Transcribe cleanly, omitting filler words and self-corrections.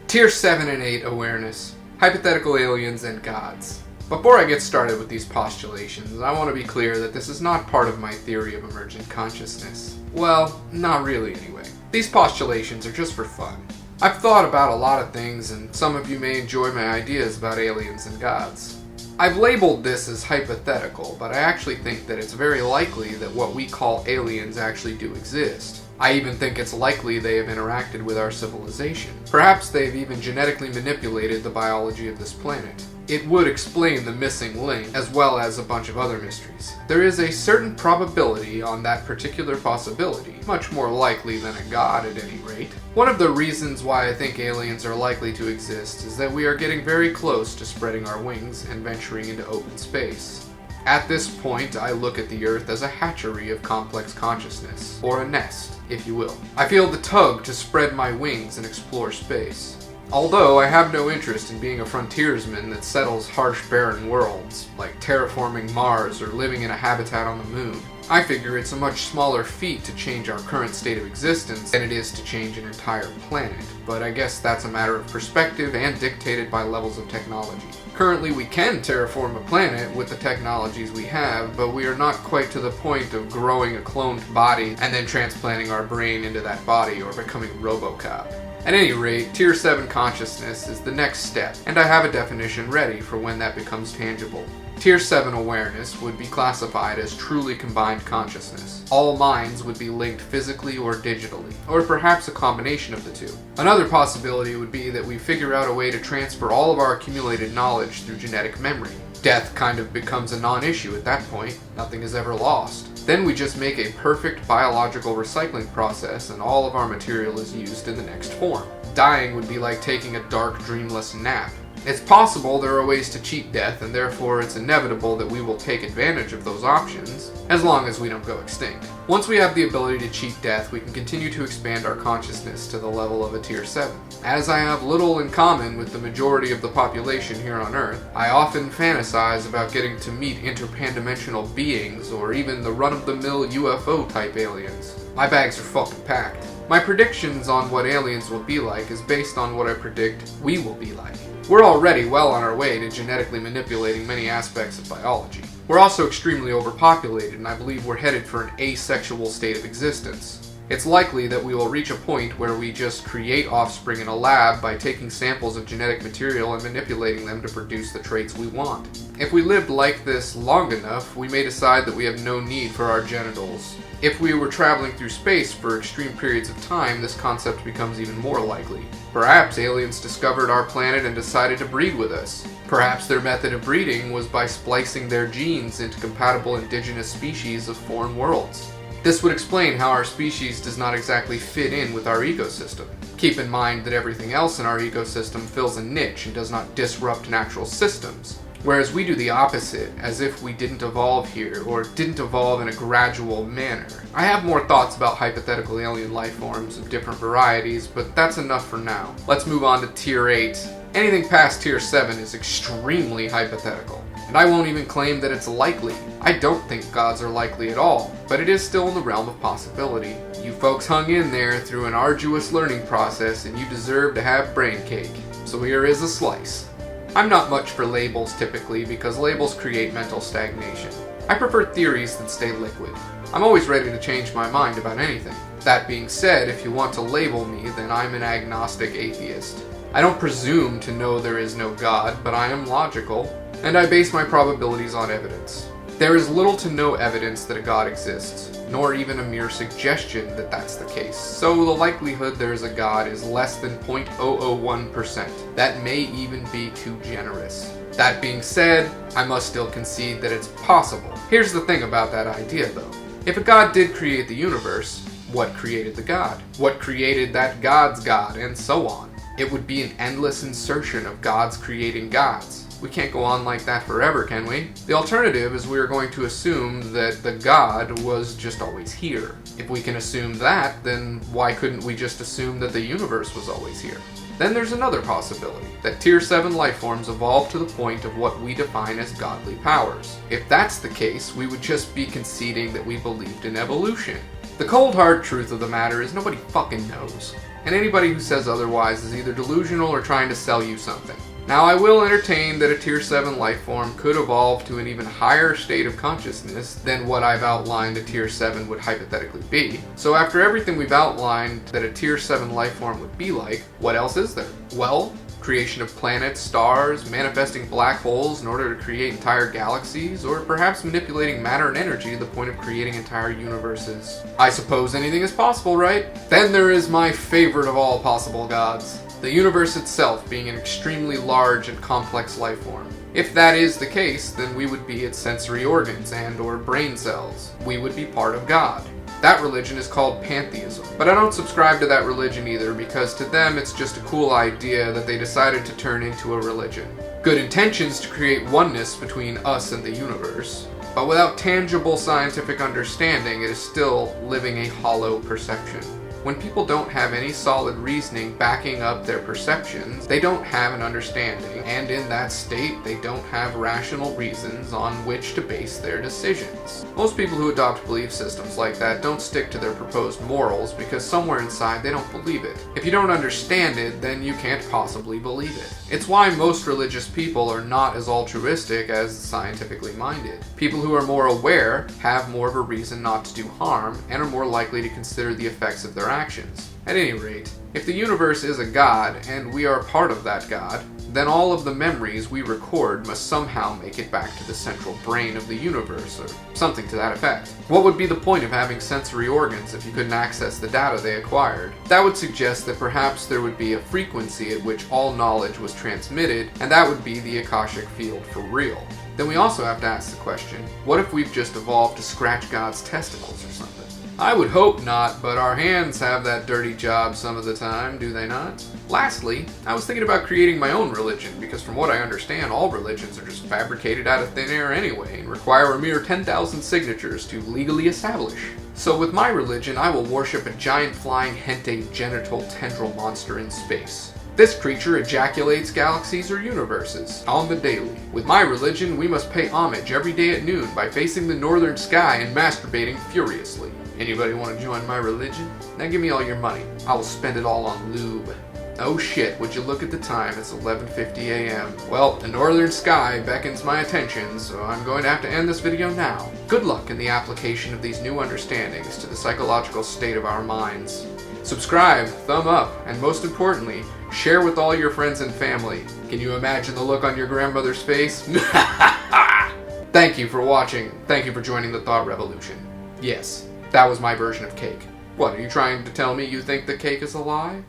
Tier 7 and 8 awareness, hypothetical aliens and gods. Before I get started with these postulations, I want to be clear that this is not part of my theory of emergent consciousness. Well, not really anyway. These postulations are just for fun. I've thought about a lot of things, and some of you may enjoy my ideas about aliens and gods. I've labeled this as hypothetical, but I actually think that it's very likely that what we call aliens actually do exist. I even think it's likely they have interacted with our civilization. Perhaps they've even genetically manipulated the biology of this planet. It would explain the missing link, as well as a bunch of other mysteries. There is a certain probability on that particular possibility, much more likely than a god at any rate. One of the reasons why I think aliens are likely to exist is that we are getting very close to spreading our wings and venturing into open space. At this point, I look at the Earth as a hatchery of complex consciousness, or a nest, if you will. I feel the tug to spread my wings and explore space. Although I have no interest in being a frontiersman that settles harsh, barren worlds, like terraforming Mars or living in a habitat on the moon, I figure it's a much smaller feat to change our current state of existence than it is to change an entire planet, but I guess that's a matter of perspective and dictated by levels of technology. Currently we can terraform a planet with the technologies we have, but we are not quite to the point of growing a cloned body and then transplanting our brain into that body or becoming RoboCop. At any rate, Tier 7 consciousness is the next step, and I have a definition ready for when that becomes tangible. Tier 7 awareness would be classified as truly combined consciousness. All minds would be linked physically or digitally, or perhaps a combination of the two. Another possibility would be that we figure out a way to transfer all of our accumulated knowledge through genetic memory. Death kind of becomes a non-issue at that point. Nothing is ever lost. Then we just make a perfect biological recycling process and all of our material is used in the next form. Dying would be like taking a dark, dreamless nap. It's possible there are ways to cheat death, and therefore it's inevitable that we will take advantage of those options, as long as we don't go extinct. Once we have the ability to cheat death, we can continue to expand our consciousness to the level of a Tier 7. As I have little in common with the majority of the population here on Earth, I often fantasize about getting to meet interpandimensional beings, or even the run-of-the-mill UFO-type aliens. My bags are fucking packed. My predictions on what aliens will be like is based on what I predict we will be like. We're already well on our way to genetically manipulating many aspects of biology. We're also extremely overpopulated, and I believe we're headed for an asexual state of existence. It's likely that we will reach a point where we just create offspring in a lab by taking samples of genetic material and manipulating them to produce the traits we want. If we lived like this long enough, we may decide that we have no need for our genitals. If we were traveling through space for extreme periods of time, this concept becomes even more likely. Perhaps aliens discovered our planet and decided to breed with us. Perhaps their method of breeding was by splicing their genes into compatible indigenous species of foreign worlds. This would explain how our species does not exactly fit in with our ecosystem. Keep in mind that everything else in our ecosystem fills a niche and does not disrupt natural systems. Whereas we do the opposite, as if we didn't evolve here, or didn't evolve in a gradual manner. I have more thoughts about hypothetical alien life forms of different varieties, but that's enough for now. Let's move on to Tier 8. Anything past Tier 7 is extremely hypothetical, and I won't even claim that it's likely. I don't think gods are likely at all, but it is still in the realm of possibility. You folks hung in there through an arduous learning process, and you deserve to have brain cake. So here is a slice. I'm not much for labels typically because labels create mental stagnation. I prefer theories that stay liquid. I'm always ready to change my mind about anything. That being said, if you want to label me, then I'm an agnostic atheist. I don't presume to know there is no God, but I am logical, and I base my probabilities on evidence. There is little to no evidence that a God exists, nor even a mere suggestion that that's the case, so the likelihood there is a God is less than 0.001%. That may even be too generous. That being said, I must still concede that it's possible. Here's the thing about that idea though. If a God did create the universe, what created the God? What created that God's God, and so on? It would be an endless insertion of gods creating gods. We can't go on like that forever, can we? The alternative is we are going to assume that the God was just always here. If we can assume that, then why couldn't we just assume that the universe was always here? Then there's another possibility, that Tier 7 lifeforms evolve to the point of what we define as godly powers. If that's the case, we would just be conceding that we believed in evolution. The cold hard truth of the matter is nobody fucking knows. And anybody who says otherwise is either delusional or trying to sell you something. Now, I will entertain that a Tier 7 life form could evolve to an even higher state of consciousness than what I've outlined a Tier 7 would hypothetically be. So after everything we've outlined that a Tier 7 life form would be like, what else is there? Well, creation of planets, stars, manifesting black holes in order to create entire galaxies, or perhaps manipulating matter and energy to the point of creating entire universes. I suppose anything is possible, right? Then there is my favorite of all possible gods. The universe itself being an extremely large and complex life form. If that is the case, then we would be its sensory organs and or brain cells. We would be part of God. That religion is called pantheism. But I don't subscribe to that religion either, because to them it's just a cool idea that they decided to turn into a religion. Good intentions to create oneness between us and the universe. But without tangible scientific understanding, it is still living a hollow perception. When people don't have any solid reasoning backing up their perceptions, they don't have an understanding, and in that state, they don't have rational reasons on which to base their decisions. Most people who adopt belief systems like that don't stick to their proposed morals because somewhere inside they don't believe it. If you don't understand it, then you can't possibly believe it. It's why most religious people are not as altruistic as scientifically minded. People who are more aware have more of a reason not to do harm and are more likely to consider the effects of their actions. At any rate, if the universe is a god and we are part of that god, then all of the memories we record must somehow make it back to the central brain of the universe, or something to that effect. What would be the point of having sensory organs if you couldn't access the data they acquired? That would suggest that perhaps there would be a frequency at which all knowledge was transmitted, and that would be the Akashic field for real. Then we also have to ask the question, what if we've just evolved to scratch God's testicles or something? I would hope not, but our hands have that dirty job some of the time, do they not? Lastly, I was thinking about creating my own religion, because from what I understand, all religions are just fabricated out of thin air anyway, and require a mere 10,000 signatures to legally establish. So with my religion, I will worship a giant flying hentai genital tendril monster in space. This creature ejaculates galaxies or universes on the daily. With my religion, we must pay homage every day at noon by facing the northern sky and masturbating furiously. Anybody want to join my religion? Now give me all your money. I will spend it all on lube. Oh shit, would you look at the time? It's 11:50 a.m. Well, the northern sky beckons my attention, so I'm going to have to end this video now. Good luck in the application of these new understandings to the psychological state of our minds. Subscribe, thumb up, and most importantly, share with all your friends and family. Can you imagine the look on your grandmother's face? Thank you for watching. Thank you for joining the Thought Revolution. Yes, that was my version of cake. What, are you trying to tell me you think the cake is a lie?